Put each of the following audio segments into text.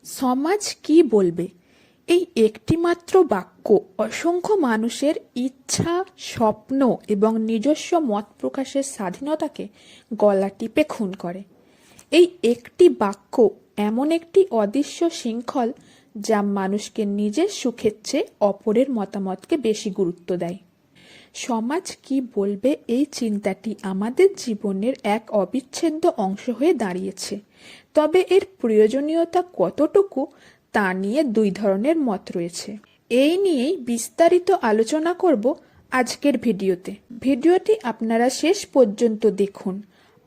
সমাজ কি বলবে, এই একটি মাত্র বাক্য অসংখ্য মানুষের ইচ্ছা, স্বপ্ন এবং নিজস্ব মত প্রকাশের স্বাধীনতাকে গলা টিপে খুন করে। এই একটি বাক্য এমন একটি অদৃশ্য শৃঙ্খল যা মানুষকে নিজের সুখের চেয়ে অপরের মতামতকে বেশি গুরুত্ব দেয়। সমাজ কি বলবে এই চিন্তাটি আমাদের জীবনের এক অবিচ্ছেদ্য অংশ হয়ে দাঁড়িয়েছে। তবে এর প্রয়োজনীয়তা কতটুকু তা নিয়ে দুই ধরনের মত রয়েছে। এই নিয়েই বিস্তারিত আলোচনা করব আজকের ভিডিওতে। ভিডিওটি আপনারা শেষ পর্যন্ত দেখুন।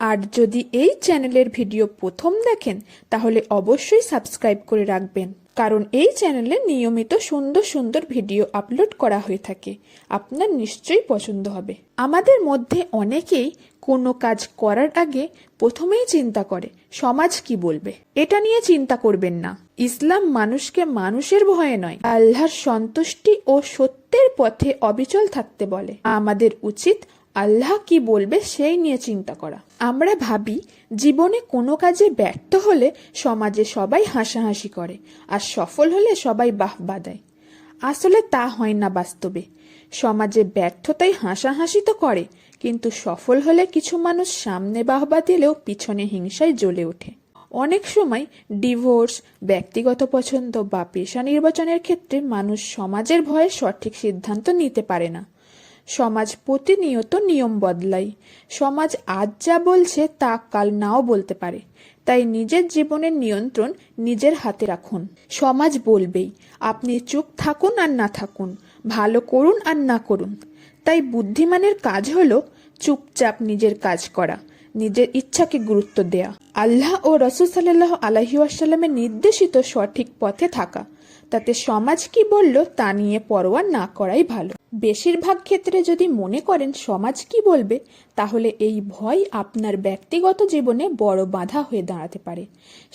আর যদি এই চ্যানেলের ভিডিও প্রথম দেখেন তাহলে অবশ্যই সাবস্ক্রাইব করে রাখবেন, কারণ এই চ্যানেলে নিয়মিত সুন্দর সুন্দর ভিডিও আপলোড করা হয়ে থাকে। আপনার নিশ্চয়ই পছন্দ হবে। আমাদের মধ্যে অনেকেই কোনো কাজ করার আগে প্রথমেই চিন্তা করে সমাজ কি বলবে। এটা নিয়ে চিন্তা করবেন না। ইসলাম মানুষকে মানুষের ভয়ে নয়, আল্লাহর সন্তুষ্টি ও সত্যের পথে অবিচল থাকতে বলে। আমাদের উচিত আল্লাহ কি বলবে সেই নিয়ে চিন্তা করা। আমরা ভাবি জীবনে কোনো কাজে ব্যর্থ হলে সমাজে সবাই হাসাহাসি করে, আর সফল হলে সবাই বাহবা দেয়। আসলে তা হয় না বাস্তবে। সমাজে ব্যর্থতাই হাসাহাসি তো করে, কিন্তু সফল হলে কিছু মানুষ সামনে বাহবা দিলেও পিছনে হিংসায় জ্বলে ওঠে। অনেক সময় ডিভোর্স, ব্যক্তিগত পছন্দ বা পেশা নির্বাচনের ক্ষেত্রে মানুষ সমাজের ভয়ে সঠিক সিদ্ধান্ত নিতে পারে না। সমাজ প্রতিনিয়ত নিয়ম বদলায়। সমাজ আজ যা বলছে তা কাল নাও বলতে পারে। তাই নিজের জীবনের নিয়ন্ত্রণ নিজের হাতে রাখুন। সমাজ বলবেই, আপনি চুপ থাকুন আর না থাকুন, ভালো করুন আর না করুন। তাই বুদ্ধিমানের কাজ হলো চুপচাপ নিজের কাজ করা, নিজের ইচ্ছাকে গুরুত্ব দেয়া, আল্লাহ ও রাসূল সাল্লাল্লাহু আলাইহি ওয়াসাল্লামের নির্দেশিত সঠিক পথে থাকা। তাতে সমাজ কি বলল তা নিয়ে পরোয়া না করাই ভালো। বেশিরভাগ ক্ষেত্রে যদি মনে করেন সমাজ কি বলবে, তাহলে এই ভয় আপনার ব্যক্তিগত জীবনে বড় বাধা হয়ে দাঁড়াতে পারে।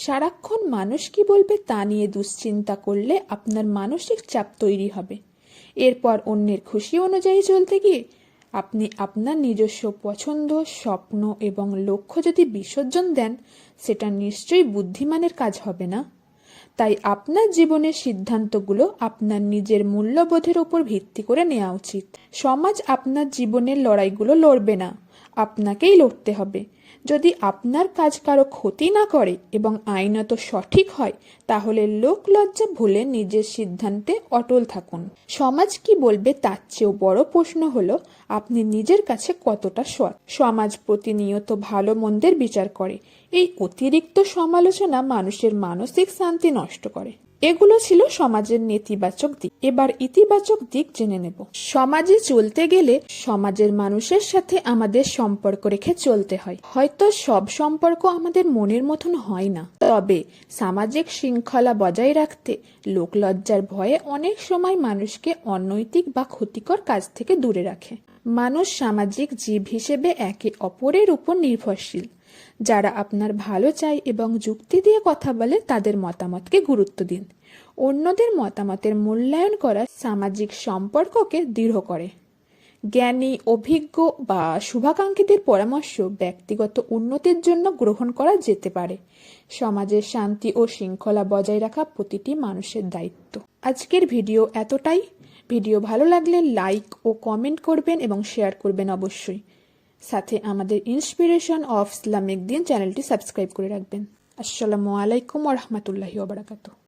সারাক্ষণ মানুষ কি বলবে তা নিয়ে দুশ্চিন্তা করলে আপনার মানসিক চাপ তৈরি হবে। এরপর অন্যের খুশি অনুযায়ী চলতে গিয়ে আপনি আপনার নিজস্ব পছন্দ, স্বপ্ন এবং লক্ষ্য যদি বিসর্জন দেন, সেটা নিশ্চয়ই বুদ্ধিমানের কাজ হবে না। তাই আপনার জীবনের সিদ্ধান্তগুলো আপনার নিজের মূল্যবোধের উপর ভিত্তি করে নেওয়া উচিত। সমাজ আপনার জীবনের লড়াইগুলো লড়বে না, আপনাকেই লড়তে হবে। যদি আপনার কাজ কারো ক্ষতি না করে এবং আইনত সঠিক হয়, তাহলে লোক লজ্জা ভুলে নিজের সিদ্ধান্তে অটল থাকুন। সমাজ কি বলবে তার চেয়েও বড় প্রশ্ন হলো আপনি নিজের কাছে কতটা সৎ। সমাজ প্রতিনিয়ত ভালো মন্দের বিচার করে। এই অতিরিক্ত সমালোচনা মানুষের মানসিক শান্তি নষ্ট করে। এগুলো ছিল সমাজের নেতিবাচক দিক। এবার ইতিবাচক দিক জেনে নেব। সমাজে চলতে গেলে সমাজের মানুষের সাথে আমাদের সম্পর্ক রেখে চলতে হয়। হয়তো সব সম্পর্ক আমাদের মনের মতন হয় না, তবে সামাজিক শৃঙ্খলা বজায় রাখতে লোকলজ্জার ভয়ে অনেক সময় মানুষকে অনৈতিক বা ক্ষতিকর কাজ থেকে দূরে রাখে। মানুষ সামাজিক জীব হিসেবে একে অপরের উপর নির্ভরশীল। যারা আপনার ভালো চায় এবং যুক্তি দিয়ে কথা বলে তাদের মতামতকে গুরুত্ব দিন। অন্যদের মতামতের মূল্যায়ন করা সামাজিক সম্পর্ককে দৃঢ় করে। জ্ঞানী, অভিজ্ঞ বা শুভাকাঙ্ক্ষীদের পরামর্শ ব্যক্তিগত উন্নতির জন্য গ্রহণ করা যেতে পারে। সমাজের শান্তি ও শৃঙ্খলা বজায় রাখা প্রতিটি মানুষের দায়িত্ব। আজকের ভিডিও এতটাই। ভিডিও ভালো লাগলে লাইক ও কমেন্ট করবেন এবং শেয়ার করবেন অবশ্যই। সাথে আমাদের ইন্সপিরেশন অফ ইসলামিক দিন চ্যানেলটি সাবস্ক্রাইব করে রাখবেন। আসসালামু আলাইকুম ওয়া রাহমাতুল্লাহি ওয়া বারাকাতুহু।